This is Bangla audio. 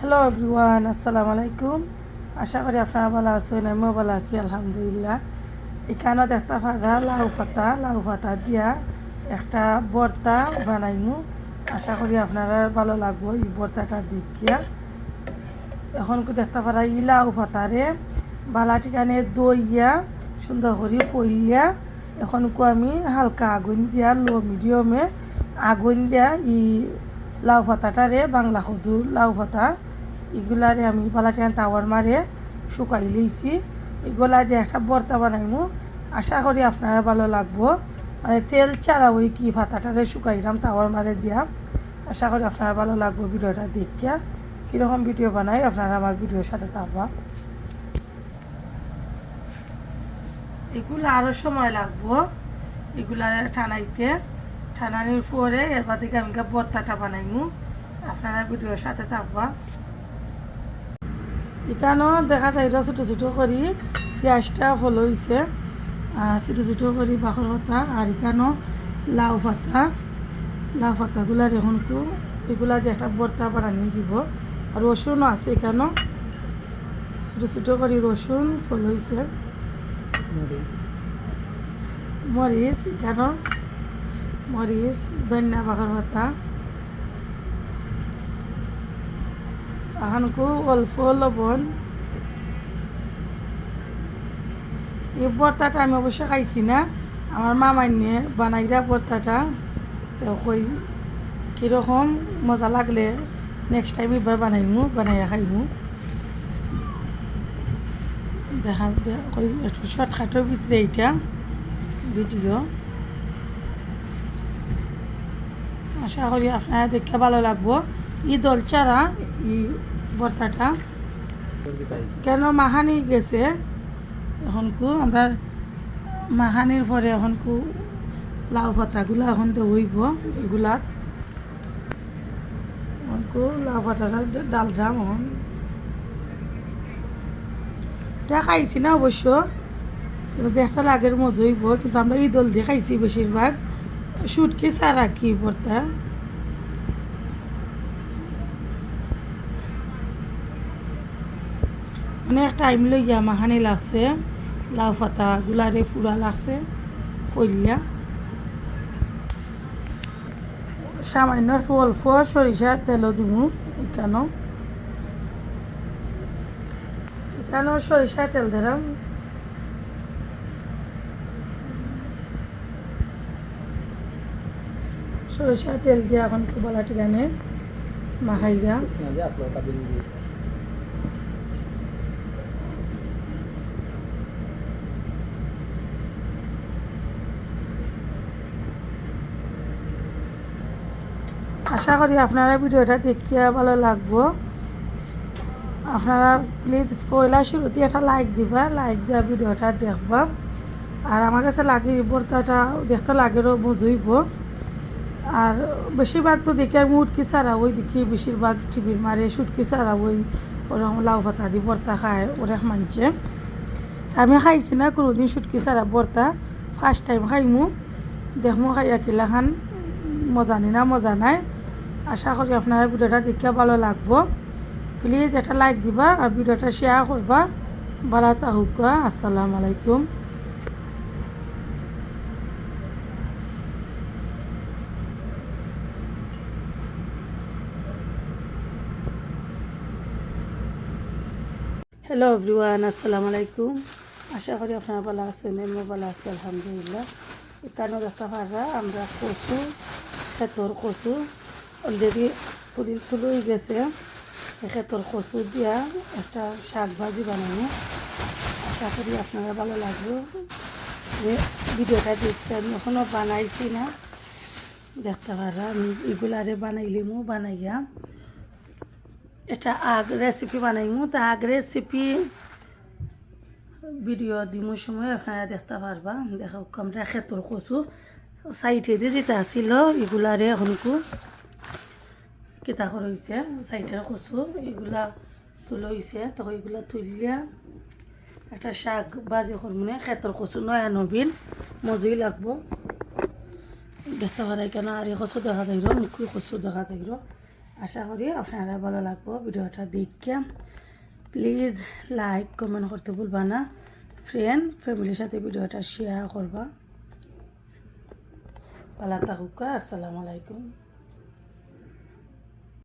হ্যালো এভরিওয়ান, আসসালামু আলাইকুম। আশা করি আপনারা ভালো আছেন, আমিও ভালো আছি আলহামদুলিল্লাহ। এখানেও দেখতে পারা লাউ পাতা দিয়া একটা ভর্তা বানাইমু। আশা করি আপনারা ভালো লাগবো এই ভর্তাটা দেখিয়া। এখন দেখতে পারা ই লাউ পাতারে বালাটিখানে দইয়া সুন্দর করে ফইলিয়া এখন আমি হালকা আগুন দিয়া লো মিডিয়ামে আগুন দিয়া ই লাউ পাতাটারে বাংলা সদু লাউ পাতা এগুলারে আমি বালাটিখান তাওয়ার মারে শুকাই লইছি। এগুলা দিয়ে একটা ভর্তা বানাইমু। আশা করি আপনারা ভালো লাগবো। মানে তেল ছাড়া ওই কি পাতাটারে শুকাইলাম তাওয়ার মারে দিয়া। আশা করি আপনারা ভালো লাগবো ভিডিওটা দেখিয়া। কীরকম ভিডিও বানাই আপনারা আমার ভিডিওর সাথে থাকবা। এগুলো আরও সময় লাগবো এগুলার ঠানাইতে। ঠানানির পরে এরপর থেকে আমি ভর্তাটা বানাইমু। আপনারা ভিডিওর সাথে থাকবা। এখানেও দেখা যায় ছোটো ছোটো করি পেঁয়াজটা ফলো হয়েছে আর ছোটো ছোটো করি বাখর পাতা। আর এখানেও লাউ পাতাগুলার এখন এগুলা দিয়ে একটা ভর্তা বানানি যাব। আর রসুনও আছে এখানেও ছোটো ছোটো করে রসুন ফলো হয়েছে, মরিচ এখানেও মরিচ, ধনিয়া বাখর পাতা। এখনকু অল্প লবণ। এই ভর্তাটা আমি অবশ্য খাইছি না, আমার মামাই নিয়ে বানাইরা ভর্তাটা। তো কই কীরকম মজা লাগলে নেক্সট টাইম এবার বানাইয়া খাইমু। দেখা কই একটু শর্টকাটের ভিতরে এইটা ভিডিও। আশা করি আপনারা দেখতে ভালো লাগবো। দল চারা ই ভর্তাটা কেন মাহানি গেছে এখনকু আমরা মাহানির পরে এখনকু লাউ পাতাগুলা এখন হইব। এগুলাত এখনকু লাউ পাতাটা ডালডাম এখন এটা খাইছি না অবশ্য, কিন্তু দেখতে লাগের মজা হইব। কিন্তু আমরা দল দিয়ে খাইছি বেশিরভাগ। শুটকি ছাড়া কি ভর্তা অনেক টাইম লইয়া মাহানি লাগছে। লাউ পাতা গুলারে ফুরা লাগছে কইলিয়া। সামান্য একটু অল্প সরিষা তেলও দিব। এখানেও সরিষা তেল দিলাম। সরিষা তেল দিয়ে এখন বালা টিকানে মাখাইরা আশা করি আপনারা ভিডিওটা দেখিয়া ভালো লাগবো। আপনারা প্লিজ পয়লা শুরুতে একটা লাইক দিবা, লাইক দিয়া ভিডিওটা দেখবা। আর আমার কাছে লাগে ভর্তাটা দেখতে লাগেরও বুঝইব। আর বেশিরভাগ তো দেখি আমি উটকি ছাড়া ওই দেখি বেশিরভাগ টিভির মারে সুটকি ছাড়া ওরকম লাউ পাতা দিয়ে ভর্তা খায় ওরেক মানছে। আমি খাইছি না কোনোদিন সুটকি ছাড়া ভর্তা, ফার্স্ট টাইম খাইমু। দেখমু খাইয়া কিলা খান মজা নি না মজা নাই। আশা করি আপনারা ভিডিওটা দেখিয়া ভালো লাগবো। প্লিজ একটা লাইক দিবা আর ভিডিওটা শেয়ার করবা। ভালো থাকুক। আসসালামু আলাইকুম। হ্যালো এভরিওয়ান, আসসালামু আলাইকুম। আশা করি আপনারা ভালো আছেন, আমিও ভালো আছি আলহামদুলিল্লাহ। এখানেও দেখতে পারা আমরা কচু, ক্ষেতর কচু অলরেডি তুলো হয়ে গেছে। ক্ষেতর কচু দিয়া একটা শাক ভাজি বানানো। আশা করি আপনারা ভালো লাগবে। ভিডিওটা দেখতে আমি এখনও বানাইছি না, দেখতে পারা আমি এগুলারে বানাইয়া এটা রেসিপি বানাইমু। তা রেসিপি ভিডিও দিমুর সময় আপনারা দেখতে পারবা। দেখো আমরা ক্ষেতর কচু সাইডে যেটা ছিল এগুলারে এখনকু কেতা হয়েছে সাইডের কচু এগুলা তুলো হয়েছে। তো এগুলা তুলিয়া একটা শাক বাজি করমনে ক্ষেতর কচু নয়া নবীন মজুই লাগবো। দেখতে পারা কেন আর কচু দেখা যাইর, মুখি কচু দেখা যাইর। আশা করি আপনারা ভালো লাগবো ভিডিওটা দেখিয়া। প্লিজ লাইক কমেন্ট করতে ভুলবা না, ফ্রেন্ড ফ্যামিলির সাথে ভিডিওটা শেয়ার করবা। ভালো থাকুক, আসসালামু আলাইকুম।